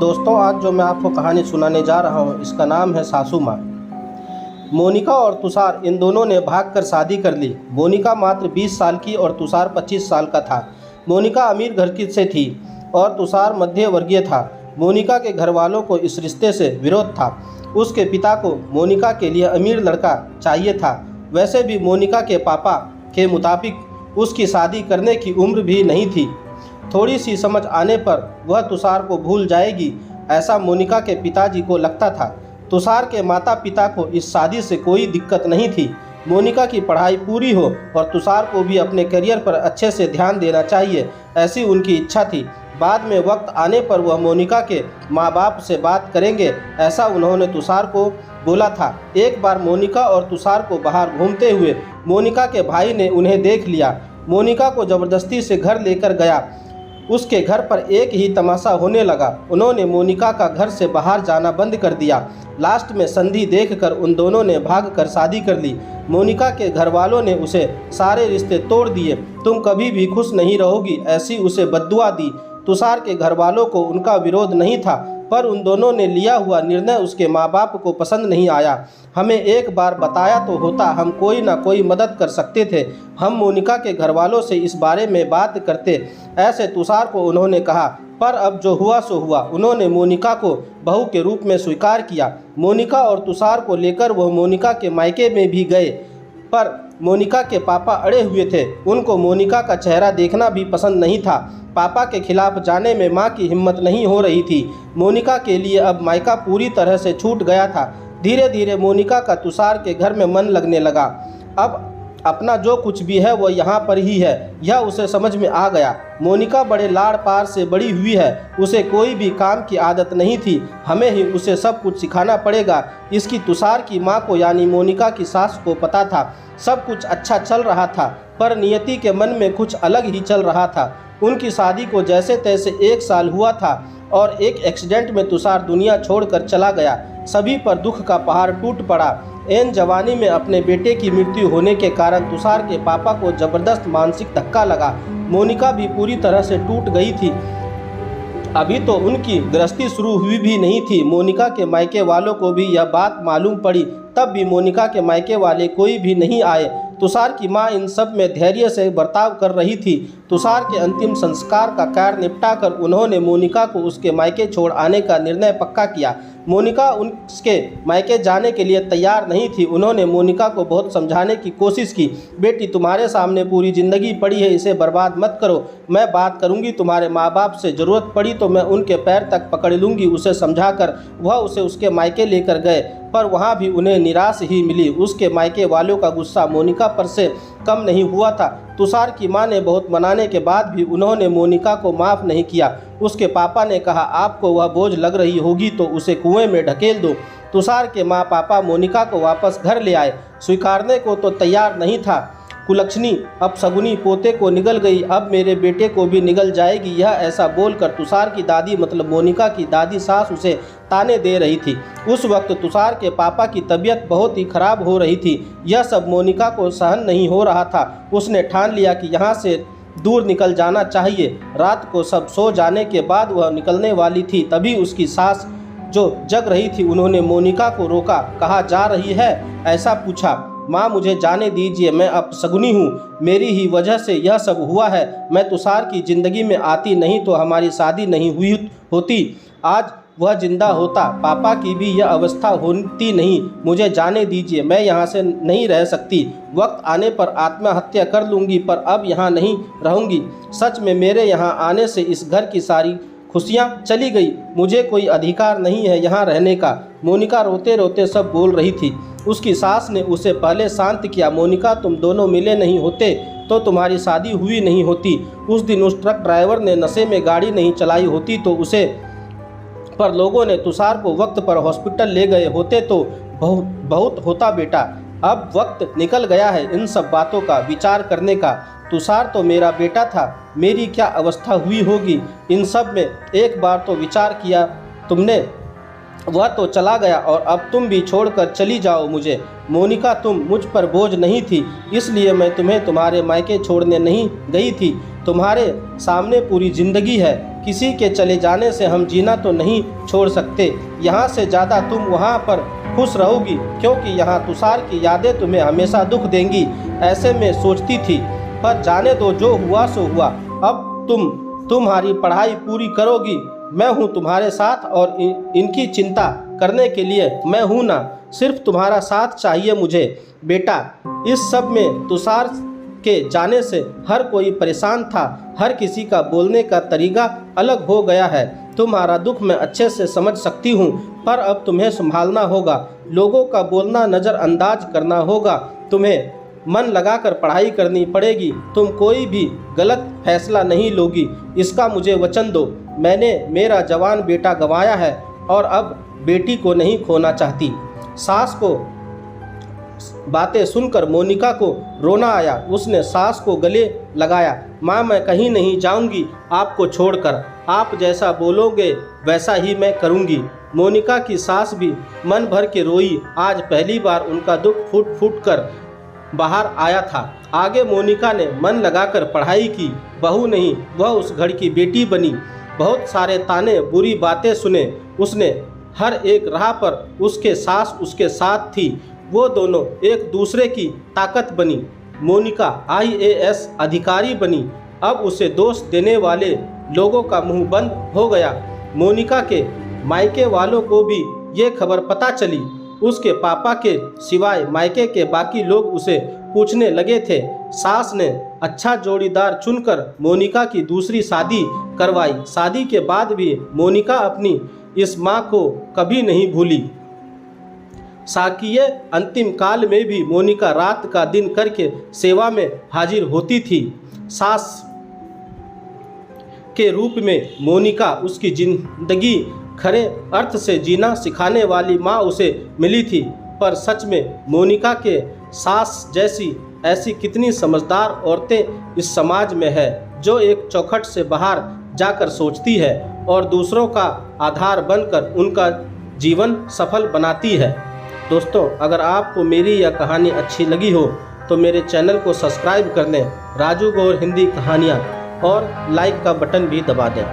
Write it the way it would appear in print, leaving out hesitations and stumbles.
दोस्तों, आज जो मैं आपको कहानी सुनाने जा रहा हूँ इसका नाम है सासू माँ। मोनिका और तुषार इन दोनों ने भागकर शादी कर ली। मोनिका मात्र 20 साल की और तुषार 25 साल का था। मोनिका अमीर घर की से थी और तुषार मध्य वर्गीय था। मोनिका के घर वालों को इस रिश्ते से विरोध था। उसके पिता को मोनिका के लिए अमीर लड़का चाहिए था। वैसे भी मोनिका के पापा के मुताबिक उसकी शादी करने की उम्र भी नहीं थी। थोड़ी सी समझ आने पर वह तुषार को भूल जाएगी, ऐसा मोनिका के पिताजी को लगता था। तुषार के माता पिता को इस शादी से कोई दिक्कत नहीं थी। मोनिका की पढ़ाई पूरी हो और तुषार को भी अपने करियर पर अच्छे से ध्यान देना चाहिए, ऐसी उनकी इच्छा थी। बाद में वक्त आने पर वह मोनिका के माँ बाप से बात करेंगे, ऐसा उन्होंने तुषार को बोला था। एक बार मोनिका और तुषार को बाहर घूमते हुए मोनिका के भाई ने उन्हें देख लिया। मोनिका को ज़बरदस्ती से घर लेकर गया। उसके घर पर एक ही तमाशा होने लगा। उन्होंने मोनिका का घर से बाहर जाना बंद कर दिया। लास्ट में संधि देखकर उन दोनों ने भागकर शादी कर ली। मोनिका के घर वालों ने उसे सारे रिश्ते तोड़ दिए। तुम कभी भी खुश नहीं रहोगी, ऐसी उसे बद्दुआ दी। तुषार के घर वालों को उनका विरोध नहीं था, पर उन दोनों ने लिया हुआ निर्णय उसके माँ बाप को पसंद नहीं आया। हमें एक बार बताया तो होता, हम कोई ना कोई मदद कर सकते थे। हम मोनिका के घर वालों से इस बारे में बात करते, ऐसे तुषार को उन्होंने कहा। पर अब जो हुआ सो हुआ। उन्होंने मोनिका को बहू के रूप में स्वीकार किया। मोनिका और तुषार को लेकर वह मोनिका के मायके में भी गए, पर मोनिका के पापा अड़े हुए थे। उनको मोनिका का चेहरा देखना भी पसंद नहीं था। पापा के खिलाफ जाने में मां की हिम्मत नहीं हो रही थी। मोनिका के लिए अब मायका पूरी तरह से छूट गया था। धीरे धीरे मोनिका का तुषार के घर में मन लगने लगा। अब अपना जो कुछ भी है वो यहाँ पर ही है, यह उसे समझ में आ गया। मोनिका बड़े लाड़ पार से बड़ी हुई है, उसे कोई भी काम की आदत नहीं थी। हमें ही उसे सब कुछ सिखाना पड़ेगा। इसकी तुषार की माँ को यानी मोनिका की सास को पता था। सब कुछ अच्छा चल रहा था, पर नियति के मन में कुछ अलग ही चल रहा था। उनकी शादी को जैसे तैसे 1 साल हुआ था और एक एक्सीडेंट में तुषार दुनिया छोड़कर चला गया। सभी पर दुख का पहाड़ टूट पड़ा। एन जवानी में अपने बेटे की मृत्यु होने के कारण तुषार के पापा को जबरदस्त मानसिक धक्का लगा। मोनिका भी पूरी तरह से टूट गई थी। अभी तो उनकी गृहस्थी शुरू हुई भी नहीं थी। मोनिका के मायके वालों को भी यह बात मालूम पड़ी, तब भी मोनिका के मायके वाले कोई भी नहीं आए। तुषार की मां इन सब में धैर्य से बर्ताव कर रही थी। तुषार के अंतिम संस्कार का कार्य निपटाकर उन्होंने मोनिका को उसके मायके छोड़ आने का निर्णय पक्का किया। मोनिका उसके मायके जाने के लिए तैयार नहीं थी। उन्होंने मोनिका को बहुत समझाने की कोशिश की। बेटी, तुम्हारे सामने पूरी ज़िंदगी पड़ी है, इसे बर्बाद मत करो। मैं बात करूंगी तुम्हारे माँ बाप से, ज़रूरत पड़ी तो मैं उनके पैर तक पकड़ लूँगी। उसे समझाकर वह उसे उसके मायके लेकर गए, पर वहाँ भी उन्हें निराश ही मिली। उसके मायके वालों का गुस्सा मोनिका पर से कम नहीं हुआ था। तुषार की मां ने बहुत मनाने के बाद भी उन्होंने मोनिका को माफ़ नहीं किया। उसके पापा ने कहा, आपको वह बोझ लग रही होगी तो उसे कुएं में ढकेल दो। तुषार के माँ पापा मोनिका को वापस घर ले आए। स्वीकारने को तो तैयार नहीं था। कुलक्षणी अपशगुनी पोते को निगल गई, अब मेरे बेटे को भी निगल जाएगी। यह ऐसा बोलकर तुषार की दादी मतलब मोनिका की दादी सास उसे ताने दे रही थी। उस वक्त तुषार के पापा की तबीयत बहुत ही खराब हो रही थी। यह सब मोनिका को सहन नहीं हो रहा था। उसने ठान लिया कि यहाँ से दूर निकल जाना चाहिए। रात को सब सो जाने के बाद वह निकलने वाली थी, तभी उसकी सास जो जग रही थी उन्होंने मोनिका को रोका। कहाँ जा रही है, ऐसा पूछा। माँ, मुझे जाने दीजिए, मैं अपशगुनी हूँ। मेरी ही वजह से यह सब हुआ है। मैं तुषार की ज़िंदगी में आती नहीं तो हमारी शादी नहीं हुई होती। आज वह जिंदा होता, पापा की भी यह अवस्था होती नहीं। मुझे जाने दीजिए, मैं यहाँ से नहीं रह सकती। वक्त आने पर आत्महत्या कर लूँगी, पर अब यहाँ नहीं रहूँगी। सच में मेरे यहाँ आने से इस घर की सारी खुशियाँ चली गई। मुझे कोई अधिकार नहीं है यहाँ रहने का। मोनिका रोते रोते सब बोल रही थी। उसकी सास ने उसे पहले शांत किया। मोनिका, तुम दोनों मिले नहीं होते तो तुम्हारी शादी हुई नहीं होती। उस दिन उस ट्रक ड्राइवर ने नशे में गाड़ी नहीं चलाई होती तो उसे पर लोगों ने तुषार को वक्त पर हॉस्पिटल ले गए होते तो बहुत होता बेटा। अब वक्त निकल गया है इन सब बातों का विचार करने का। तुषार तो मेरा बेटा था, मेरी क्या अवस्था हुई होगी इन सब में। एक बार तो विचार किया तुमने, वह तो चला गया और अब तुम भी छोड़कर चली जाओ मुझे। मोनिका, तुम मुझ पर बोझ नहीं थी, इसलिए मैं तुम्हें तुम्हारे मायके छोड़ने नहीं गई थी। तुम्हारे सामने पूरी जिंदगी है। किसी के चले जाने से हम जीना तो नहीं छोड़ सकते। यहाँ से ज़्यादा तुम वहाँ पर खुश रहोगी, क्योंकि यहाँ तुषार की यादें तुम्हें हमेशा दुख देंगी, ऐसे में सोचती थी। पर जाने दो, जो हुआ सो हुआ। अब तुम्हारी पढ़ाई पूरी करोगी, मैं हूँ तुम्हारे साथ, और इनकी चिंता करने के लिए मैं हूँ ना। सिर्फ तुम्हारा साथ चाहिए मुझे बेटा। इस सब में तुषार के जाने से हर कोई परेशान था। हर किसी का बोलने का तरीका अलग हो गया है। तुम्हारा दुख मैं अच्छे से समझ सकती हूँ, पर अब तुम्हें संभालना होगा। लोगों का बोलना नज़रअंदाज करना होगा। तुम्हें मन लगाकर पढ़ाई करनी पड़ेगी। तुम कोई भी गलत फैसला नहीं लोगी, इसका मुझे वचन दो। मैंने मेरा जवान बेटा गंवाया है और अब बेटी को नहीं खोना चाहती। सास को बातें सुनकर मोनिका को रोना आया। उसने सास को गले लगाया। माँ, मैं कहीं नहीं जाऊंगी आपको छोड़कर। आप जैसा बोलोगे वैसा ही मैं करूंगी। मोनिका की सास भी मन भर के रोई। आज पहली बार उनका दुख फूट फूट कर बाहर आया था। आगे मोनिका ने मन लगाकर पढ़ाई की। बहू नहीं, वह उस घर की बेटी बनी। बहुत सारे ताने, बुरी बातें सुने उसने। हर एक राह पर उसके सास उसके साथ थी। वो दोनों एक दूसरे की ताकत बनी। मोनिका IAS अधिकारी बनी। अब उसे दोष देने वाले लोगों का मुंह बंद हो गया। मोनिका के मायके वालों को भी ये खबर पता चली। उसके पापा के सिवाय मायके के बाकी लोग उसे पूछने लगे थे। सास ने अच्छा जोड़ीदार चुनकर मोनिका की दूसरी शादी करवाई। शादी के बाद भी मोनिका अपनी इस माँ को कभी नहीं भूली। साकिए अंतिम काल में भी मोनिका रात का दिन करके सेवा में हाजिर होती थी। सास के रूप में मोनिका उसकी जिंदगी खरे अर्थ से जीना सिखाने वाली माँ उसे मिली थी। पर सच में मोनिका के सास जैसी ऐसी कितनी समझदार औरतें इस समाज में है, जो एक चौखट से बाहर जाकर सोचती है और दूसरों का आधार बनकर उनका जीवन सफल बनाती है। दोस्तों, अगर आपको मेरी यह कहानी अच्छी लगी हो तो मेरे चैनल को सब्सक्राइब कर लें, राजू गौर हिंदी कहानियाँ, और लाइक का बटन भी दबा दें।